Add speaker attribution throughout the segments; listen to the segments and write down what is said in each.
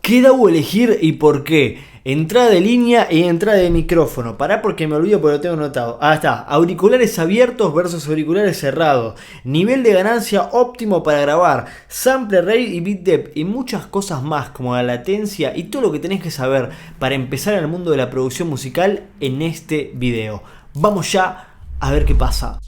Speaker 1: ¿Qué DAW elegir y por qué? Entrada de línea y entrada de micrófono. Pará porque me olvido porque lo tengo anotado. Ah, está. Auriculares abiertos versus auriculares cerrados. Nivel de ganancia óptimo para grabar. Sample rate y bit depth. Y muchas cosas más como la latencia y todo lo que tenés que saber para empezar en el mundo de la producción musical en este video. Vamos ya a ver qué pasa.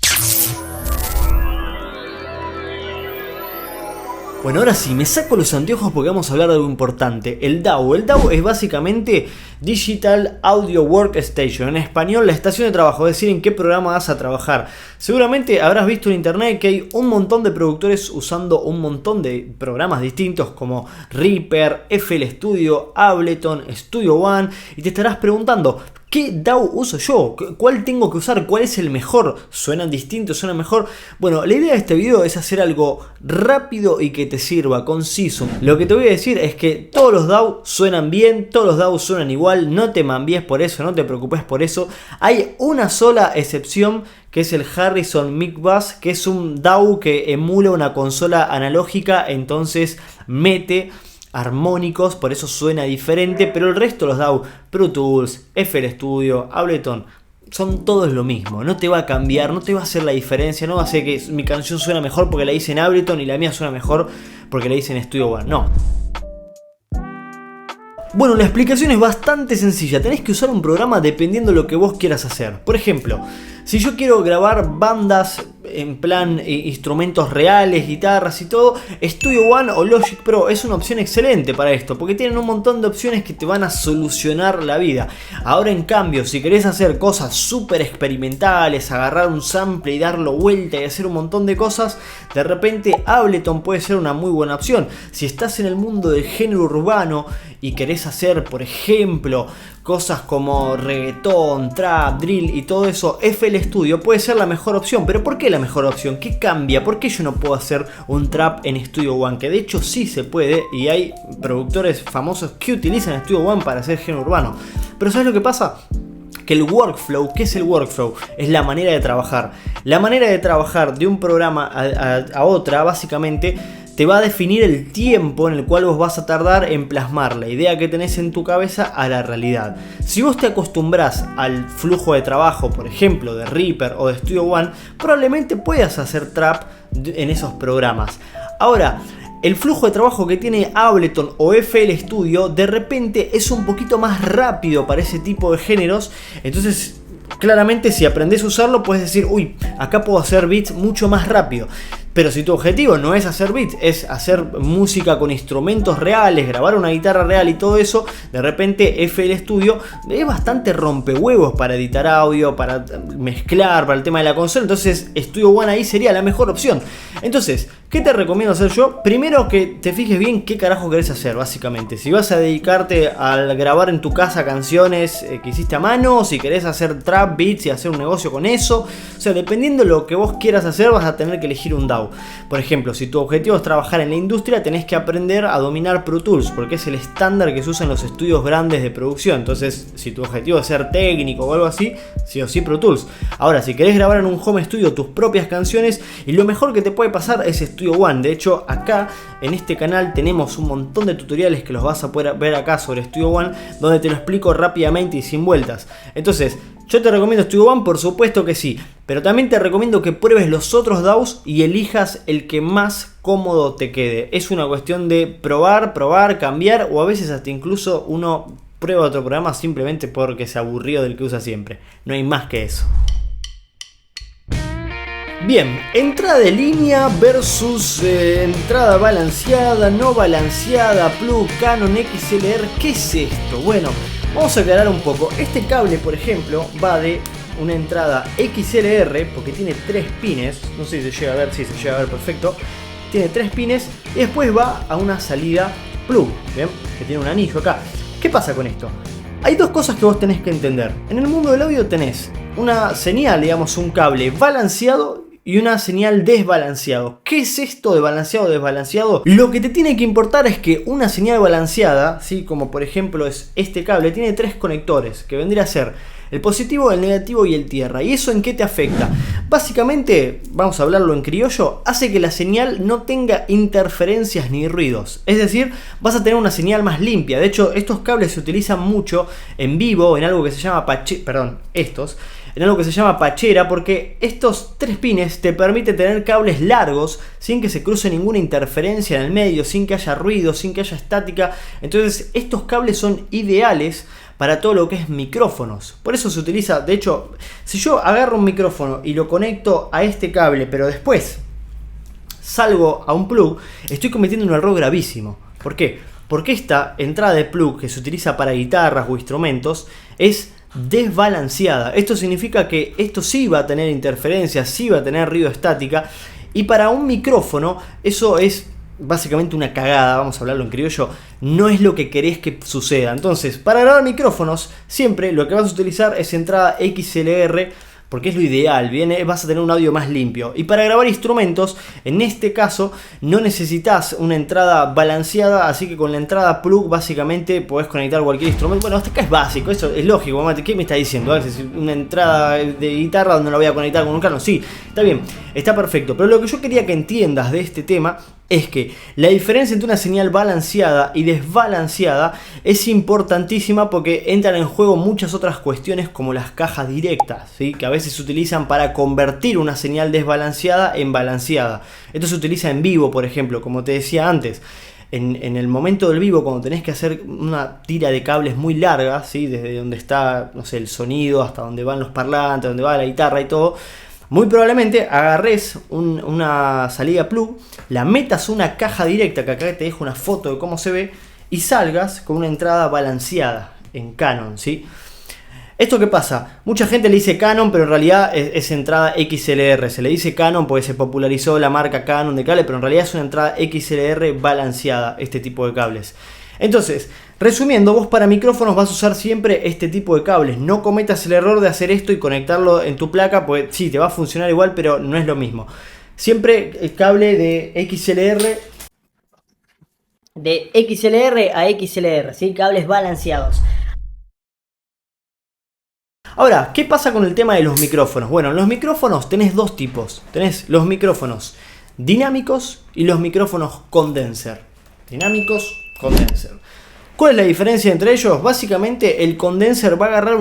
Speaker 1: Bueno, ahora sí, me saco los anteojos porque vamos a hablar de algo importante. El DAW. El DAW es básicamente Digital Audio Workstation. En español, la estación de trabajo, es decir, en qué programa vas a trabajar. Seguramente habrás visto en internet que hay un montón de productores usando un montón de programas distintos como Reaper, FL Studio, Ableton, Studio One. Y te estarás preguntando, ¿qué DAW uso yo? ¿Cuál tengo que usar? ¿Cuál es el mejor? ¿Suenan distintos? ¿Suenan mejor? Bueno, la idea de este video es hacer algo rápido y que te sirva, conciso. Lo que te voy a decir es que todos los DAW suenan bien, todos los DAW suenan igual, no te mambies por eso, no te preocupes por eso. Hay una sola excepción, que es el Harrison Mic Bass, que es un DAW que emula una consola analógica, entonces mete armónicos, por eso suena diferente, pero el resto de los DAW, Pro Tools, FL Studio, Ableton, son todos lo mismo. No te va a cambiar, no te va a hacer la diferencia, no va a hacer que mi canción suena mejor porque la hice en Ableton y la mía suena mejor porque la hice en Studio One, no. Bueno, la explicación es bastante sencilla. Tenés que usar un programa dependiendo de lo que vos quieras hacer. Por ejemplo, si yo quiero grabar bandas en plan instrumentos reales, guitarras y todo, Studio One o Logic Pro es una opción excelente para esto, porque tienen un montón de opciones que te van a solucionar la vida. Ahora, en cambio, si querés hacer cosas súper experimentales, agarrar un sample y darlo vuelta y hacer un montón de cosas, de repente Ableton puede ser una muy buena opción. Si estás en el mundo del género urbano y querés hacer, por ejemplo, cosas como reggaetón, trap, drill y todo eso, FL Studio puede ser la mejor opción. ¿Pero por qué la mejor opción? ¿Qué cambia? ¿Por qué yo no puedo hacer un trap en Studio One? Que de hecho sí se puede y hay productores famosos que utilizan Studio One para hacer género urbano. Pero ¿sabes lo que pasa? Que el workflow, ¿qué es el workflow? Es la manera de trabajar. La manera de trabajar de un programa a otra, básicamente, te va a definir el tiempo en el cual vos vas a tardar en plasmar la idea que tenés en tu cabeza a la realidad. Si vos te acostumbrás al flujo de trabajo, por ejemplo, de Reaper o de Studio One, probablemente puedas hacer trap en esos programas. Ahora, el flujo de trabajo que tiene Ableton o FL Studio de repente es un poquito más rápido para ese tipo de géneros, entonces claramente si aprendés a usarlo puedes decir, uy, acá puedo hacer beats mucho más rápido. Pero si tu objetivo no es hacer beats, es hacer música con instrumentos reales, grabar una guitarra real y todo eso, de repente FL Studio es bastante rompehuevos para editar audio, para mezclar, para el tema de la consola. Entonces Studio One ahí sería la mejor opción. Entonces, ¿qué te recomiendo hacer yo? Primero que te fijes bien qué carajo querés hacer, básicamente. Si vas a dedicarte a grabar en tu casa canciones que hiciste a mano, o si querés hacer trap beats y hacer un negocio con eso. O sea, dependiendo de lo que vos quieras hacer, vas a tener que elegir un DAW. Por ejemplo, si tu objetivo es trabajar en la industria, tenés que aprender a dominar Pro Tools, porque es el estándar que se usa en los estudios grandes de producción. Entonces, si tu objetivo es ser técnico o algo así, sí o sí Pro Tools. Ahora, si querés grabar en un home studio tus propias canciones, y lo mejor que te puede pasar es Studio One. De hecho, acá en este canal tenemos un montón de tutoriales que los vas a poder ver acá sobre Studio One, donde te lo explico rápidamente y sin vueltas. Entonces, ¿yo te recomiendo Studio One? Por supuesto que sí, pero también te recomiendo que pruebes los otros DAWs y elijas el que más cómodo te quede. Es una cuestión de probar, cambiar, o a veces hasta incluso uno prueba otro programa simplemente porque se aburrió del que usa siempre. No hay más que eso. Bien, entrada de línea versus entrada balanceada, no balanceada, plug, Canon, XLR. ¿Qué es esto? Bueno, vamos a aclarar un poco. Este cable, por ejemplo, va de una entrada XLR, porque tiene 3 pines. No sé si se llega a ver, sí, se llega a ver perfecto. Tiene 3 pines y después va a una salida plug, ¿bien? Que tiene un anillo acá. ¿Qué pasa con esto? Hay dos cosas que vos tenés que entender. En el mundo del audio tenés una señal, digamos, un cable balanceado y una señal desbalanceado. ¿Qué es esto de balanceado o desbalanceado? Lo que te tiene que importar es que una señal balanceada, ¿sí? Como por ejemplo es este cable, tiene 3 conectores, que vendría a ser el positivo, el negativo y el tierra. ¿Y eso en qué te afecta? Básicamente, vamos a hablarlo en criollo, hace que la señal no tenga interferencias ni ruidos. Es decir, vas a tener una señal más limpia. De hecho, estos cables se utilizan mucho en vivo, en algo que se llama en algo que se llama pachera, porque estos 3 pines te permiten tener cables largos sin que se cruce ninguna interferencia en el medio, sin que haya ruido, sin que haya estática. Entonces estos cables son ideales para todo lo que es micrófonos. Por eso se utiliza, de hecho, si yo agarro un micrófono y lo conecto a este cable, pero después salgo a un plug, estoy cometiendo un error gravísimo. ¿Por qué? Porque esta entrada de plug que se utiliza para guitarras o instrumentos es desbalanceada. Esto significa que esto sí va a tener interferencias, sí va a tener ruido estática, y para un micrófono eso es básicamente una cagada, vamos a hablarlo en criollo, no es lo que querés que suceda. Entonces, para grabar micrófonos, siempre lo que vas a utilizar es entrada XLR, porque es lo ideal, vas a tener un audio más limpio. Y para grabar instrumentos, en este caso, no necesitas una entrada balanceada, así que con la entrada plug básicamente podés conectar cualquier instrumento. Bueno, hasta acá es básico, eso es lógico. ¿Qué me está diciendo? Una entrada de guitarra donde la voy a conectar con un canon. Sí, está bien, está perfecto. Pero lo que yo quería que entiendas de este tema es que la diferencia entre una señal balanceada y desbalanceada es importantísima, porque entran en juego muchas otras cuestiones como las cajas directas, ¿sí? Que a veces se utilizan para convertir una señal desbalanceada en balanceada. Esto se utiliza en vivo, por ejemplo, como te decía antes. En el momento del vivo, cuando tenés que hacer una tira de cables muy larga, ¿sí? Desde donde está, no sé, el sonido hasta donde van los parlantes, donde va la guitarra y todo, muy probablemente agarres una salida plug, la metas una caja directa, que acá te dejo una foto de cómo se ve, y salgas con una entrada balanceada en Canon, ¿sí? ¿Esto qué pasa? Mucha gente le dice Canon, pero en realidad es entrada XLR. Se le dice Canon porque se popularizó la marca Canon de cable, pero en realidad es una entrada XLR balanceada, este tipo de cables. Entonces, resumiendo, vos para micrófonos vas a usar siempre este tipo de cables. No cometas el error de hacer esto y conectarlo en tu placa, pues sí, te va a funcionar igual, pero no es lo mismo. Siempre el cable de XLR a XLR, ¿sí? Cables balanceados. Ahora, ¿qué pasa con el tema de los micrófonos? Bueno, en los micrófonos tenés dos tipos. Tenés los micrófonos dinámicos y los micrófonos condenser. Dinámicos, condenser. ¿Cuál es la diferencia entre ellos? Básicamente el condenser va a agarrar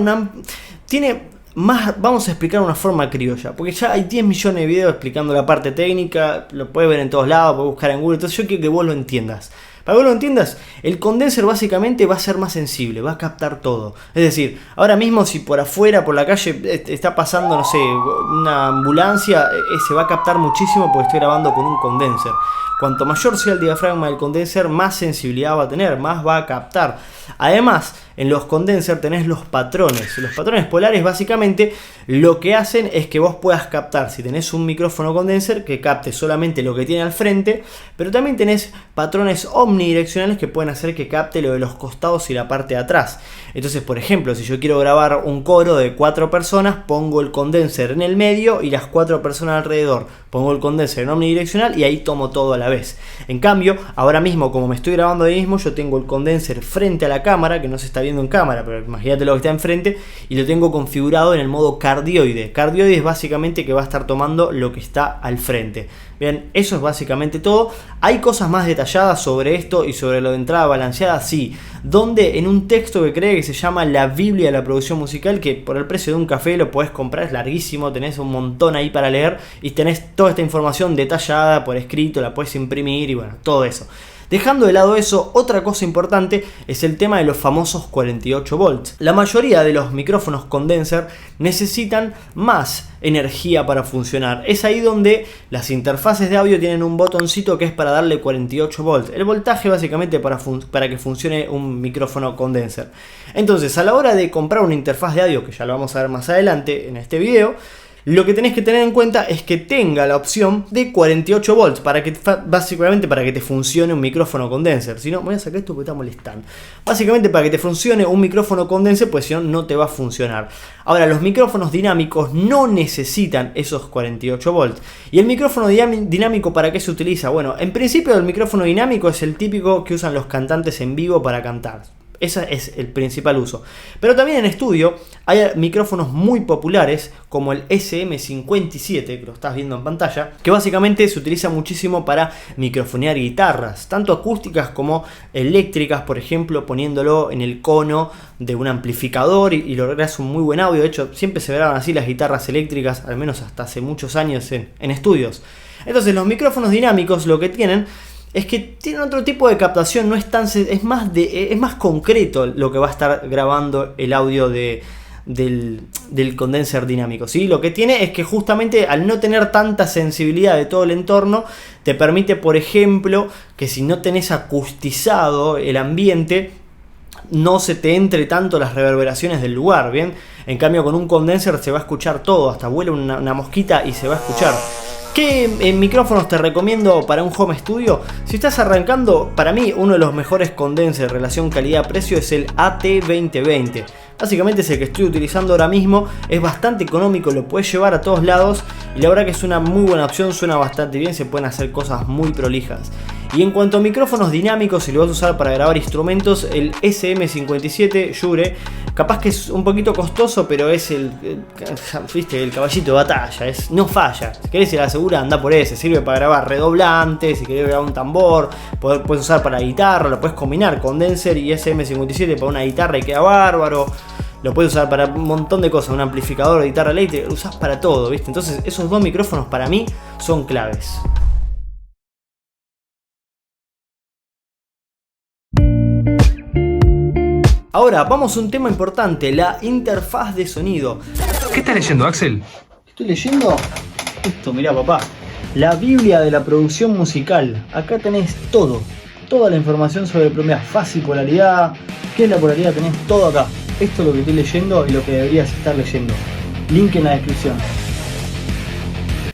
Speaker 1: tiene más, vamos a explicar de una forma criolla, porque ya hay 10 millones de videos explicando la parte técnica, lo puedes ver en todos lados, puedes buscar en Google, entonces yo quiero que vos lo entiendas. Para que vos lo entiendas, el condenser básicamente va a ser más sensible, va a captar todo. Es decir, ahora mismo si por afuera, por la calle, está pasando, no sé, una ambulancia, se va a captar muchísimo porque estoy grabando con un condenser. Cuanto mayor sea el diafragma del condenser, más sensibilidad va a tener, más va a captar. Además, en los condenser tenés los patrones. Los patrones polares básicamente lo que hacen es que vos puedas captar, si tenés un micrófono condenser, que capte solamente lo que tiene al frente, pero también tenés patrones omnidireccionales que pueden hacer que capte lo de los costados y la parte de atrás. Entonces, por ejemplo, si yo quiero grabar un coro de 4 personas, pongo el condenser en el medio y las 4 personas alrededor. Pongo el condenser en omnidireccional y ahí tomo todo a la vez. En cambio, ahora mismo, como me estoy grabando ahí mismo, yo tengo el condenser frente a la cámara, que no se está viendo en cámara, pero imagínate lo que está enfrente, y lo tengo configurado en el modo cardioide. Cardioide es básicamente que va a estar tomando lo que está al frente. Bien, eso es básicamente todo. Hay cosas más detalladas sobre esto y sobre lo de entrada balanceada, sí. Donde en un texto que se llama La Biblia de la Producción Musical, que por el precio de un café lo podés comprar, es larguísimo, tenés un montón ahí para leer y tenés toda esta información detallada por escrito, la podés imprimir y bueno, todo eso. Dejando de lado eso, otra cosa importante es el tema de los famosos 48 volts. La mayoría de los micrófonos condenser necesitan más energía para funcionar. Es ahí donde las interfaces de audio tienen un botoncito que es para darle 48 volts. El voltaje básicamente para que funcione un micrófono condenser. Entonces, a la hora de comprar una interfaz de audio, que ya lo vamos a ver más adelante en este video, lo que tenés que tener en cuenta es que tenga la opción de 48 volts, básicamente para que te funcione un micrófono condenser. Si no, voy a sacar esto porque está molestando. Básicamente para que te funcione un micrófono condenser, pues si no, no te va a funcionar. Ahora, los micrófonos dinámicos no necesitan esos 48 volts. ¿Y el micrófono dinámico para qué se utiliza? Bueno, en principio el micrófono dinámico es el típico que usan los cantantes en vivo para cantar. Ese es el principal uso. Pero también en estudio hay micrófonos muy populares como el SM57, que lo estás viendo en pantalla, que básicamente se utiliza muchísimo para microfonear guitarras, tanto acústicas como eléctricas, por ejemplo, poniéndolo en el cono de un amplificador y logras un muy buen audio. De hecho, siempre se graban así las guitarras eléctricas, al menos hasta hace muchos años en estudios. Entonces los micrófonos dinámicos lo que tienen es que tienen otro tipo de captación, no es tan, es más concreto lo que va a estar grabando el audio del condenser dinámico, ¿sí? Lo que tiene es que justamente al no tener tanta sensibilidad de todo el entorno, te permite, por ejemplo, que si no tenés acustizado el ambiente, no se te entre tanto las reverberaciones del lugar, ¿bien? En cambio con un condenser se va a escuchar todo, hasta vuela una mosquita y se va a escuchar. ¿Qué micrófonos te recomiendo para un home studio? Si estás arrancando, para mí uno de los mejores condensers relación calidad-precio es el AT2020. Básicamente es el que estoy utilizando ahora mismo, es bastante económico, lo puedes llevar a todos lados y la verdad que es una muy buena opción, suena bastante bien, se pueden hacer cosas muy prolijas. Y en cuanto a micrófonos dinámicos, si lo vas a usar para grabar instrumentos, el SM57 Shure, capaz que es un poquito costoso, pero es ¿viste? El caballito de batalla, no falla. Si querés ir a la segura, anda por ese, sirve para grabar redoblantes, si querés grabar un tambor, puedes usar para guitarra, lo puedes combinar condenser y SM57 para una guitarra y queda bárbaro. Lo puedes usar para un montón de cosas, un amplificador de guitarra eléctrica, lo usás para todo, ¿viste? Entonces esos dos micrófonos para mí son claves. Ahora vamos a un tema importante, la interfaz de sonido.
Speaker 2: ¿Qué estás leyendo, Axel?
Speaker 1: Estoy leyendo esto, mirá papá, la Biblia de la producción musical. Acá tenés toda la información sobre fase y polaridad. ¿Qué es la polaridad? Tenés todo acá. Esto es lo que estoy leyendo y lo que deberías estar leyendo. Link en la descripción.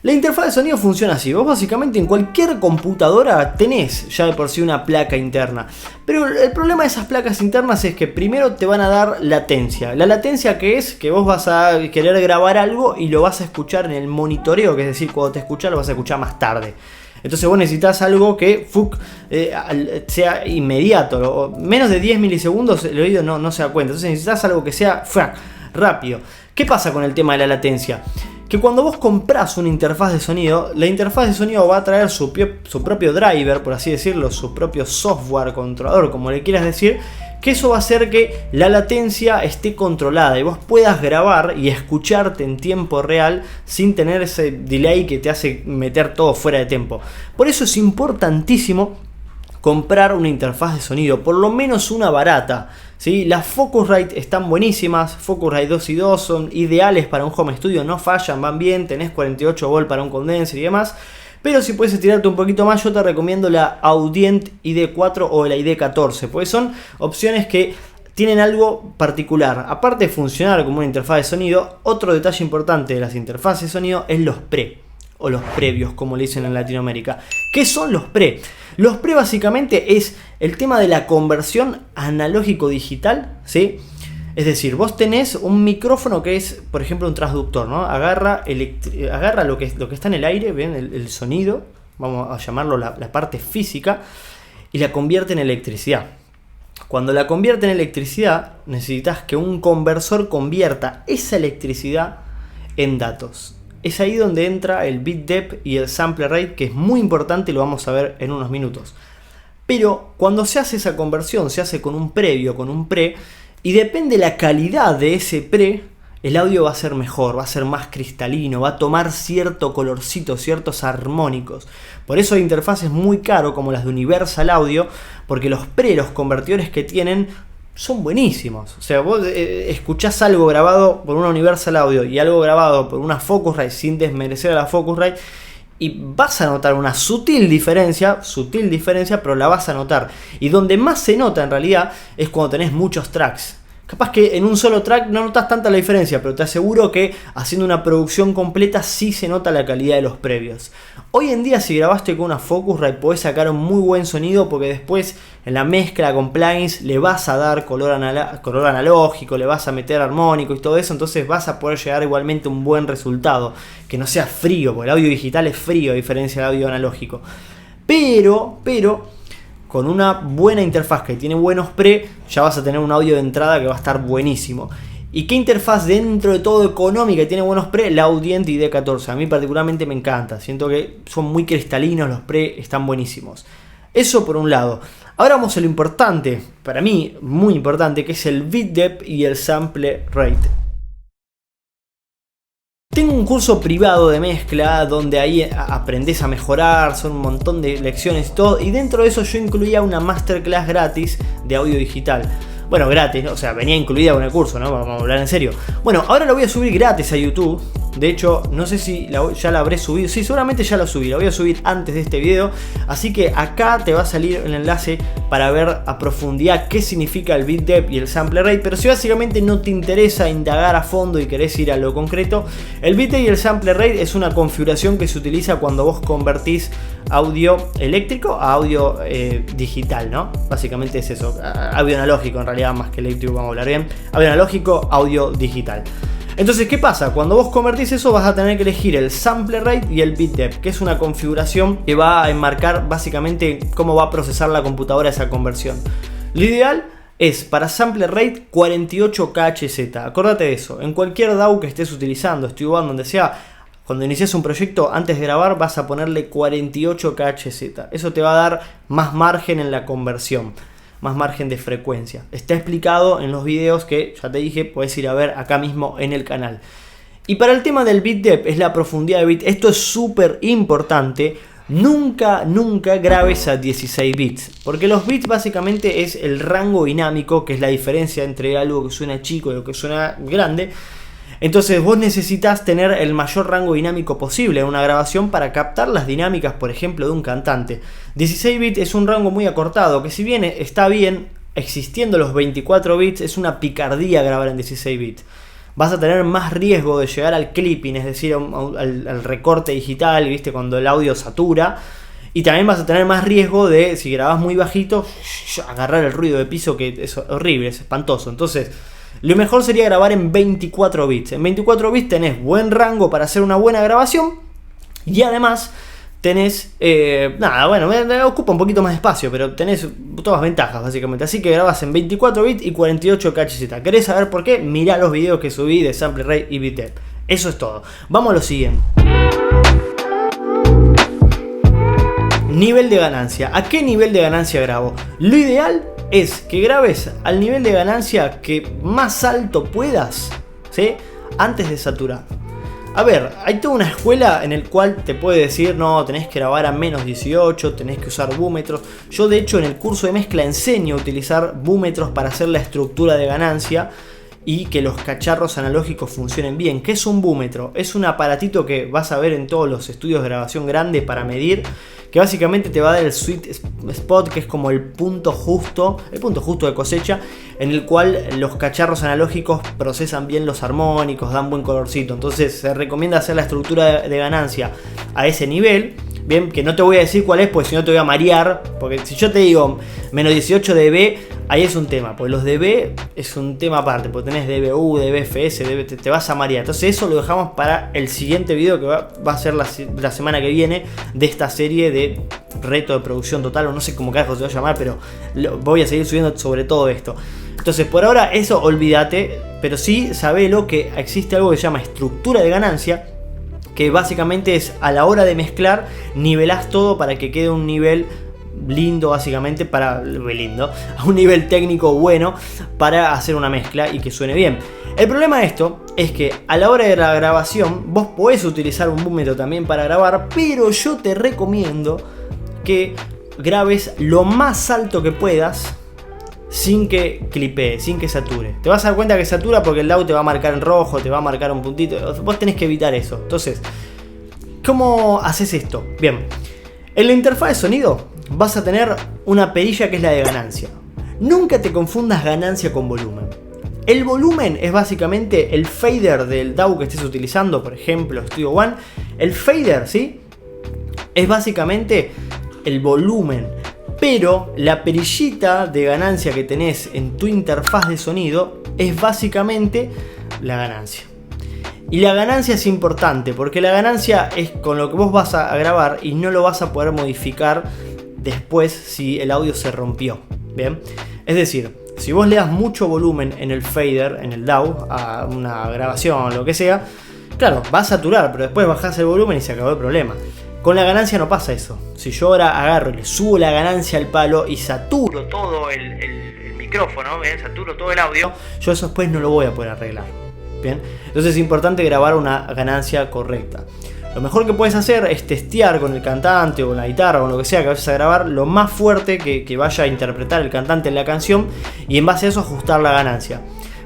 Speaker 1: La interfaz de sonido funciona así. Vos básicamente en cualquier computadora tenés ya de por sí una placa interna. Pero el problema de esas placas internas es que primero te van a dar latencia. La latencia que es que vos vas a querer grabar algo y lo vas a escuchar en el monitoreo, que es decir, cuando te escuchas lo vas a escuchar más tarde. Entonces vos necesitas algo que sea inmediato. Menos de 10 milisegundos el oído no se da cuenta. Entonces necesitas algo que sea rápido. ¿Qué pasa con el tema de la latencia? Que cuando vos comprás una interfaz de sonido, la interfaz de sonido va a traer su propio driver, por así decirlo, su propio software controlador, como le quieras decir, que eso va a hacer que la latencia esté controlada y vos puedas grabar y escucharte en tiempo real sin tener ese delay que te hace meter todo fuera de tiempo. Por eso es importantísimo comprar una interfaz de sonido, por lo menos una barata, ¿sí? Las Focusrite están buenísimas, Focusrite 2 y 2 son ideales para un home studio, no fallan, van bien, tenés 48 volt para un condenser y demás. Pero si puedes estirarte un poquito más, yo te recomiendo la Audient ID4 o la ID14, porque son opciones que tienen algo particular. Aparte de funcionar como una interfaz de sonido, otro detalle importante de las interfaces de sonido es los o los previos, como le dicen en Latinoamérica. ¿Qué son los pre? Los pre básicamente es el tema de la conversión analógico-digital, ¿sí? Es decir, vos tenés un micrófono que es, por ejemplo, un transductor, ¿no? Agarra lo que está en el aire, ¿bien? El sonido, vamos a llamarlo la parte física, y la convierte en electricidad. Cuando la convierte en electricidad, necesitas que un conversor convierta esa electricidad en datos. Es ahí donde entra el bit depth y el sample rate, que es muy importante y lo vamos a ver en unos minutos. Pero cuando se hace esa conversión, se hace con un previo, con un pre, y depende la calidad de ese pre, el audio va a ser mejor, va a ser más cristalino, va a tomar cierto colorcito, ciertos armónicos. Por eso hay interfaces muy caras como las de Universal Audio, porque los convertidores que tienen son buenísimos. O sea, vos escuchás algo grabado por una Universal Audio y algo grabado por una Focusrite sin desmerecer a la Focusrite y vas a notar una sutil diferencia, pero la vas a notar. Y donde más se nota en realidad es cuando tenés muchos tracks. Capaz que en un solo track no notas tanta la diferencia, pero te aseguro que haciendo una producción completa sí se nota la calidad de los previos. Hoy en día si grabaste con una Focusrite podés sacar un muy buen sonido porque después en la mezcla con plugins le vas a dar color analógico, le vas a meter armónico y todo eso, entonces vas a poder llegar igualmente a un buen resultado, que no sea frío, porque el audio digital es frío a diferencia del audio analógico. Pero con una buena interfaz que tiene buenos pre, ya vas a tener un audio de entrada que va a estar buenísimo. ¿Y qué interfaz dentro de todo económica y tiene buenos pre? La Audient ID14. A mí particularmente me encanta. Siento que son muy cristalinos, los pre están buenísimos. Eso por un lado. Ahora vamos a lo importante, para mí muy importante, que es el bit depth y el sample rate. Tengo un curso privado de mezcla donde ahí aprendes a mejorar, son un montón de lecciones y todo, y dentro de eso yo incluía una masterclass gratis de audio digital. Bueno, gratis, ¿no? O sea, venía incluida con el curso, ¿no? Vamos a hablar en serio. Bueno, ahora lo voy a subir gratis a YouTube. De hecho, no sé si ya la habré subido. Sí, seguramente ya la subí. La voy a subir antes de este video. Así que acá te va a salir el enlace para ver a profundidad qué significa el bit depth y el sample rate. Pero si básicamente no te interesa indagar a fondo y querés ir a lo concreto, el bit depth y el sample rate es una configuración que se utiliza cuando vos convertís audio eléctrico a audio digital, ¿no? Básicamente es eso. Audio analógico en realidad, más que eléctrico, vamos a hablar bien. Audio analógico, audio digital. Entonces, ¿qué pasa? Cuando vos convertís eso vas a tener que elegir el sample rate y el bit depth, que es una configuración que va a enmarcar básicamente cómo va a procesar la computadora esa conversión. Lo ideal es para sample rate 48 kHz. Acordate de eso. En cualquier DAW que estés utilizando, StudioOne, donde sea, cuando inicies un proyecto, antes de grabar vas a ponerle 48 kHz. Eso te va a dar más margen en la conversión, más margen de frecuencia. Está explicado en los videos que ya te dije, puedes ir a ver acá mismo en el canal. Y para el tema del bit depth, es la profundidad de bit. Esto es súper importante. Nunca grabes a 16 bits, porque los bits básicamente es el rango dinámico, que es la diferencia entre algo que suena chico y lo que suena grande. Entonces vos necesitas tener el mayor rango dinámico posible en una grabación para captar las dinámicas, por ejemplo, de un cantante. 16 bits es un rango muy acortado, que si bien está bien, existiendo los 24 bits, es una picardía grabar en 16 bits. Vas a tener más riesgo de llegar al clipping, es decir, al recorte digital, ¿viste? Cuando el audio satura. Y también vas a tener más riesgo de, si grabás muy bajito, agarrar el ruido de piso, que es horrible, es espantoso. Entonces, lo mejor sería grabar en 24 bits. En 24 bits tenés buen rango para hacer una buena grabación. Y además tenés, ocupa un poquito más de espacio, pero tenés todas ventajas básicamente. Así que grabas en 24 bits y 48 kHz. ¿Querés saber por qué? Mirá los videos que subí de sample rate y bit depth. Eso es todo. Vamos a lo siguiente. Nivel de ganancia. ¿A qué nivel de ganancia grabo? Lo ideal es que grabes al nivel de ganancia que más alto puedas, ¿sí? Antes de saturar. A ver, hay toda una escuela en el cual te puede decir, no, tenés que grabar a menos 18, tenés que usar búmetros. Yo de hecho en el curso de mezcla enseño a utilizar búmetros para hacer la estructura de ganancia y que los cacharros analógicos funcionen bien. ¿Qué es un búmetro? Es un aparatito que vas a ver en todos los estudios de grabación grande para medir, que básicamente te va a dar el sweet spot, que es como el punto justo de cosecha, en el cual los cacharros analógicos procesan bien los armónicos, dan buen colorcito. Entonces se recomienda hacer la estructura de ganancia a ese nivel. Bien, que no te voy a decir cuál es, porque si no te voy a marear. Porque si yo te digo menos 18 dB, ahí es un tema. Porque los dB es un tema aparte. Porque tenés dBu, dBFS, te vas a marear. Entonces eso lo dejamos para el siguiente video, que va a ser la semana que viene, de esta serie de reto de producción total. O no sé cómo carajo se va a llamar, pero voy a seguir subiendo sobre todo esto. Entonces por ahora eso olvídate. Pero sí sabelo que existe algo que se llama estructura de ganancia, que básicamente es a la hora de mezclar, nivelás todo para que quede un nivel lindo, básicamente, a un nivel técnico bueno para hacer una mezcla y que suene bien. El problema de esto es que a la hora de la grabación vos podés utilizar un búmetro también para grabar, pero yo te recomiendo que grabes lo más alto que puedas, sin que clipee, sin que sature. Te vas a dar cuenta que satura porque el DAW te va a marcar en rojo, te va a marcar un puntito. Vos tenés que evitar eso. Entonces, ¿cómo haces esto? Bien, en la interfaz de sonido vas a tener una perilla que es la de ganancia. Nunca te confundas ganancia con volumen. El volumen es básicamente el fader del DAW que estés utilizando, por ejemplo, StudioOne. El fader, ¿sí? Es básicamente el volumen. Pero la perillita de ganancia que tenés en tu interfaz de sonido es básicamente la ganancia. Y la ganancia es importante porque la ganancia es con lo que vos vas a grabar y no lo vas a poder modificar después si el audio se rompió. Bien, es decir, si vos le das mucho volumen en el fader, en el DAW, a una grabación o lo que sea, claro, va a saturar, pero después bajás el volumen y se acabó el problema. Con la ganancia no pasa eso. Si yo ahora agarro y le subo la ganancia al palo y saturo todo el micrófono, ¿bien? Saturo todo el audio, yo eso después no lo voy a poder arreglar. ¿Bien? Entonces es importante grabar una ganancia correcta. Lo mejor que puedes hacer es testear con el cantante o con la guitarra o con lo que sea que vayas a grabar lo más fuerte que vaya a interpretar el cantante en la canción, y en base a eso ajustar la ganancia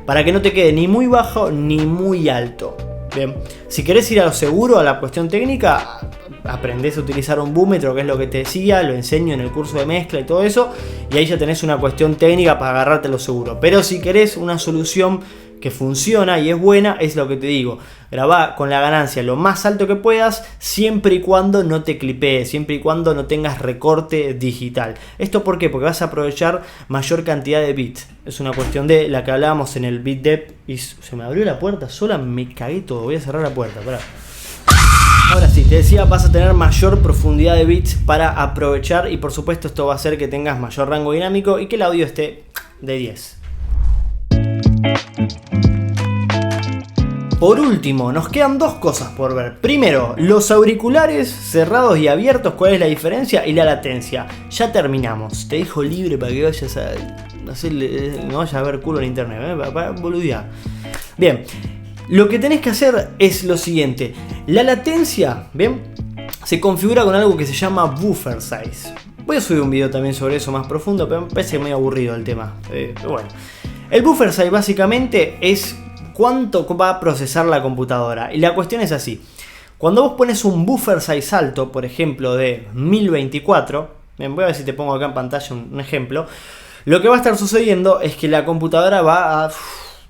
Speaker 1: para que no te quede ni muy bajo ni muy alto. Bien, si querés ir a lo seguro, a la cuestión técnica, aprendés a utilizar un búmetro, que es lo que te decía, lo enseño en el curso de mezcla y todo eso, y ahí ya tenés una cuestión técnica para agarrarte a lo seguro. Pero si querés una solución que funciona y es buena, es lo que te digo: grabá con la ganancia lo más alto que puedas, siempre y cuando no te clipees, siempre y cuando no tengas recorte digital. ¿Esto por qué? Porque vas a aprovechar mayor cantidad de bits. Es una cuestión de la que hablábamos en el bit depth. Y se me abrió la puerta sola, me cagué todo. Voy a cerrar la puerta, pará. Ahora sí, te decía, vas a tener mayor profundidad de bits para aprovechar, y por supuesto esto va a hacer que tengas mayor rango dinámico y que el audio esté de 10. Por último, nos quedan dos cosas por ver. Primero, los auriculares cerrados y abiertos, cuál es la diferencia, y la latencia. Ya terminamos. Te dejo libre para que vayas a hacerle, no vayas a ver culo en internet, para boludear. Bien, lo que tenés que hacer es lo siguiente. La latencia, bien, se configura con algo que se llama buffer size. Voy a subir un video también sobre eso más profundo, pero me parece medio aburrido el tema. Pero bueno, el buffer size básicamente es cuánto va a procesar la computadora. Y la cuestión es así: cuando vos pones un buffer size alto, por ejemplo de 1024, bien, voy a ver si te pongo acá en pantalla un ejemplo. Lo que va a estar sucediendo es que la computadora va a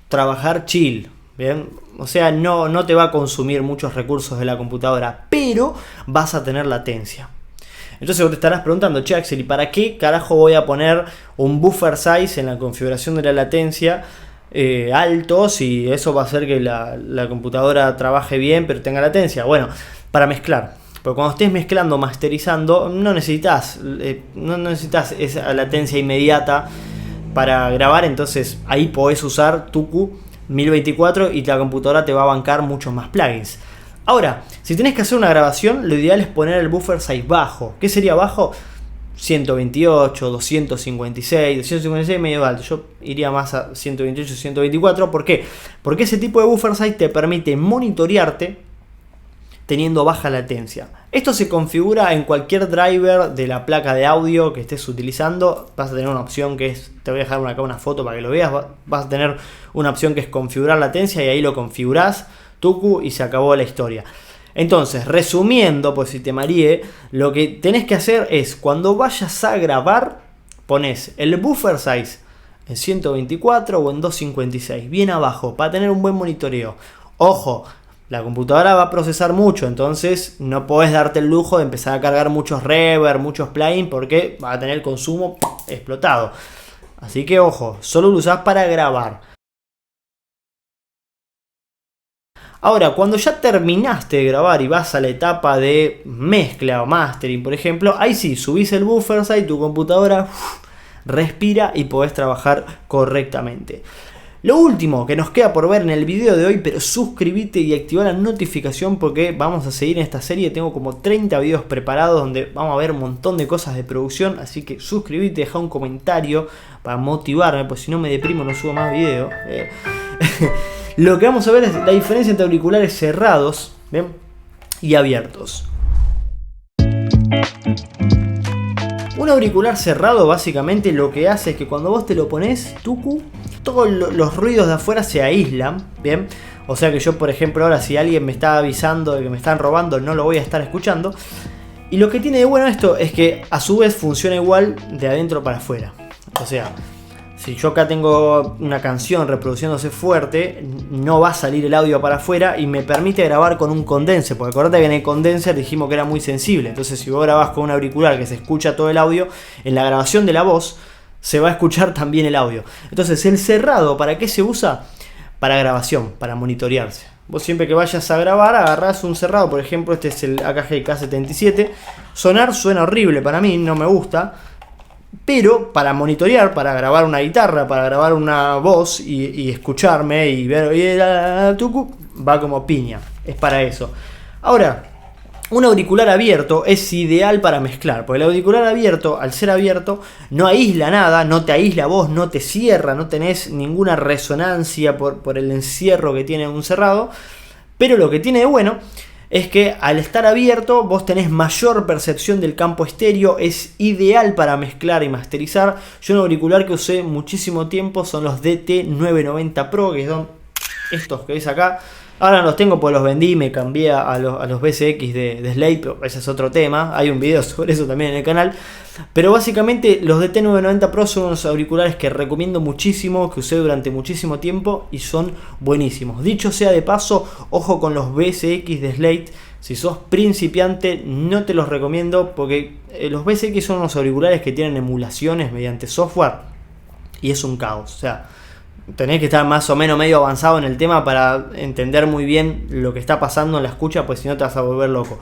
Speaker 1: trabajar chill, bien, o sea, no te va a consumir muchos recursos de la computadora, pero vas a tener latencia. Entonces vos te estarás preguntando: che, Axel, ¿y para qué carajo voy a poner un buffer size en la configuración de la latencia alto si eso va a hacer que la computadora trabaje bien pero tenga latencia? Bueno, para mezclar. Porque cuando estés mezclando, masterizando, no necesitas esa latencia inmediata para grabar. Entonces ahí podés usar Tuku 1024 y la computadora te va a bancar muchos más plugins. Ahora, si tenés que hacer una grabación, lo ideal es poner el buffer size bajo. ¿Qué sería bajo? 128, 256, 256 medio alto. Yo iría más a 128, 124. ¿Por qué? Porque ese tipo de buffer size te permite monitorearte teniendo baja latencia. Esto se configura en cualquier driver de la placa de audio que estés utilizando. Vas a tener una opción que es, te voy a dejar acá una foto para que lo veas. Vas a tener una opción que es configurar latencia, y ahí lo configurás, Tuku, y se acabó la historia. Entonces, resumiendo, pues si te mareé, lo que tenés que hacer es, cuando vayas a grabar, pones el buffer size en 124 o en 256, bien abajo, para tener un buen monitoreo. Ojo, la computadora va a procesar mucho, entonces no podés darte el lujo de empezar a cargar muchos reverb, muchos plugins, porque va a tener el consumo explotado. Así que ojo, solo lo usás para grabar. Ahora, cuando ya terminaste de grabar y vas a la etapa de mezcla o mastering, por ejemplo, ahí sí, subís el buffer size, tu computadora respira y podés trabajar correctamente. Lo último que nos queda por ver en el video de hoy, pero suscríbete y activa la notificación porque vamos a seguir en esta serie. Tengo como 30 videos preparados donde vamos a ver un montón de cosas de producción, así que suscríbete, deja un comentario para motivarme, pues si no me deprimo no subo más videos. Lo que vamos a ver es la diferencia entre auriculares cerrados, ¿bien?, y abiertos. Un auricular cerrado básicamente lo que hace es que cuando vos te lo pones, Tuku, todos los ruidos de afuera se aíslan, ¿bien? O sea que yo, por ejemplo, ahora si alguien me está avisando de que me están robando, no lo voy a estar escuchando. Y lo que tiene de bueno esto es que a su vez funciona igual de adentro para afuera. O sea, si yo acá tengo una canción reproduciéndose fuerte, no va a salir el audio para afuera y me permite grabar con un condenser. Porque acordate que en el condenser dijimos que era muy sensible. Entonces si vos grabás con un auricular que se escucha todo el audio, en la grabación de la voz se va a escuchar también el audio. Entonces el cerrado, ¿para qué se usa? Para grabación, para monitorearse. Vos siempre que vayas a grabar, agarrás un cerrado, por ejemplo, este es el AKG K77. Sonar suena horrible para mí, no me gusta. Pero para monitorear, para grabar una guitarra, para grabar una voz y escucharme y ver, va como piña. Es para eso. Ahora, un auricular abierto es ideal para mezclar, porque el auricular abierto, al ser abierto, no aísla nada, no te aísla vos, no te cierra, no tenés ninguna resonancia por el encierro que tiene un cerrado. Pero lo que tiene de bueno es que al estar abierto vos tenés mayor percepción del campo estéreo, es ideal para mezclar y masterizar. Yo un auricular que usé muchísimo tiempo son los DT990 Pro, que son estos que ves acá. Ahora los tengo porque los vendí, me cambié a los BCX de Slate, pero ese es otro tema, hay un video sobre eso también en el canal. Pero básicamente los DT990 Pro son unos auriculares que recomiendo muchísimo, que usé durante muchísimo tiempo y son buenísimos. Dicho sea de paso, ojo con los BCX de Slate, si sos principiante no te los recomiendo porque los BCX son unos auriculares que tienen emulaciones mediante software y es un caos, o sea, tenés que estar más o menos medio avanzado en el tema para entender muy bien lo que está pasando en la escucha, pues si no te vas a volver loco.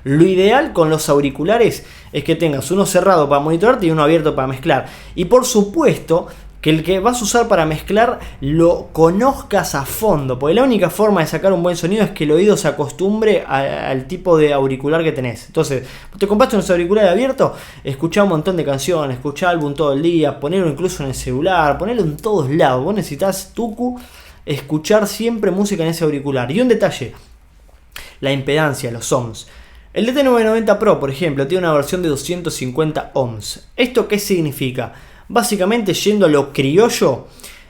Speaker 1: Lo ideal con los auriculares es que tengas uno cerrado para monitorearte y uno abierto para mezclar. Y por supuesto que el que vas a usar para mezclar lo conozcas a fondo, porque la única forma de sacar un buen sonido es que el oído se acostumbre al tipo de auricular que tenés. Entonces, te compraste unos auriculares abiertos, escuchá un montón de canciones, escuchá álbum todo el día, ponelo incluso en el celular, ponelo en todos lados. Vos necesitas, tucu, escuchar siempre música en ese auricular. Y un detalle, la impedancia, los ohms. El DT990 Pro, por ejemplo, tiene una versión de 250 ohms. ¿Esto qué significa? Básicamente, yendo a lo criollo,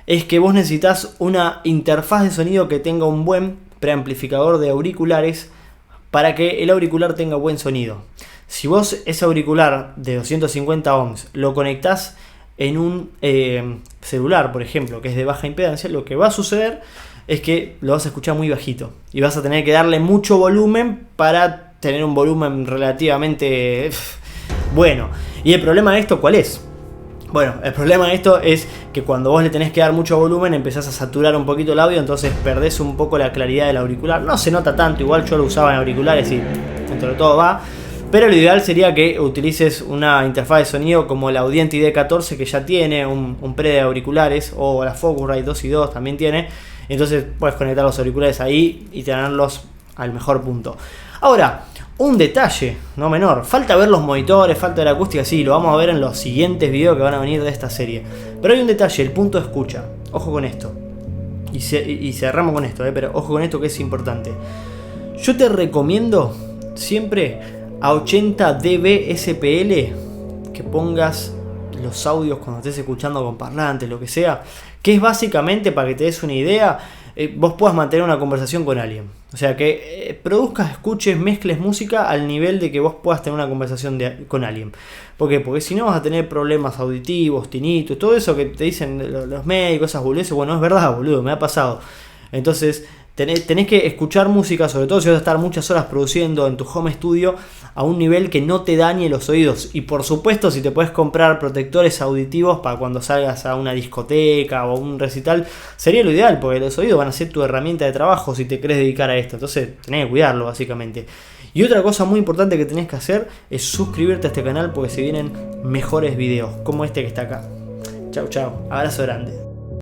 Speaker 1: es que vos necesitas una interfaz de sonido que tenga un buen preamplificador de auriculares para que el auricular tenga buen sonido. Si vos ese auricular de 250 ohms lo conectás en un celular, por ejemplo, que es de baja impedancia, lo que va a suceder es que lo vas a escuchar muy bajito y vas a tener que darle mucho volumen para tener un volumen relativamente bueno. ¿Y el problema de esto cuál es? Bueno, el problema de esto es que cuando vos le tenés que dar mucho volumen empezás a saturar un poquito el audio, entonces perdés un poco la claridad del auricular. No se nota tanto, igual yo lo usaba en auriculares y dentro de todo va. Pero lo ideal sería que utilices una interfaz de sonido como la Audient ID14, que ya tiene un pre de auriculares, o la Focusrite 2 y 2 también tiene. Entonces puedes conectar los auriculares ahí y tenerlos al mejor punto. Ahora, un detalle no menor, falta ver los monitores, falta ver la acústica, sí, lo vamos a ver en los siguientes videos que van a venir de esta serie. Pero hay un detalle, el punto de escucha, ojo con esto. Y cerramos con esto, pero ojo con esto que es importante. Yo te recomiendo siempre a 80 dB SPL que pongas los audios cuando estés escuchando con parlantes, lo que sea, que es básicamente, para que te des una idea, vos puedas mantener una conversación con alguien. O sea, que produzcas, escuches, mezcles música al nivel de que vos puedas tener una conversación con alguien. ¿Por qué? Porque si no vas a tener problemas auditivos, tinnitus, todo eso que te dicen los médicos, esas boludeces. Bueno, es verdad, boludo, me ha pasado. Entonces, tenés que escuchar música, sobre todo si vas a estar muchas horas produciendo en tu home studio, a un nivel que no te dañe los oídos. Y por supuesto, si te puedes comprar protectores auditivos para cuando salgas a una discoteca o un recital, sería lo ideal, porque los oídos van a ser tu herramienta de trabajo si te querés dedicar a esto. Entonces tenés que cuidarlo, básicamente. Y otra cosa muy importante que tenés que hacer es suscribirte a este canal, porque se vienen mejores videos como este que está acá. Chau, chau, abrazo grande.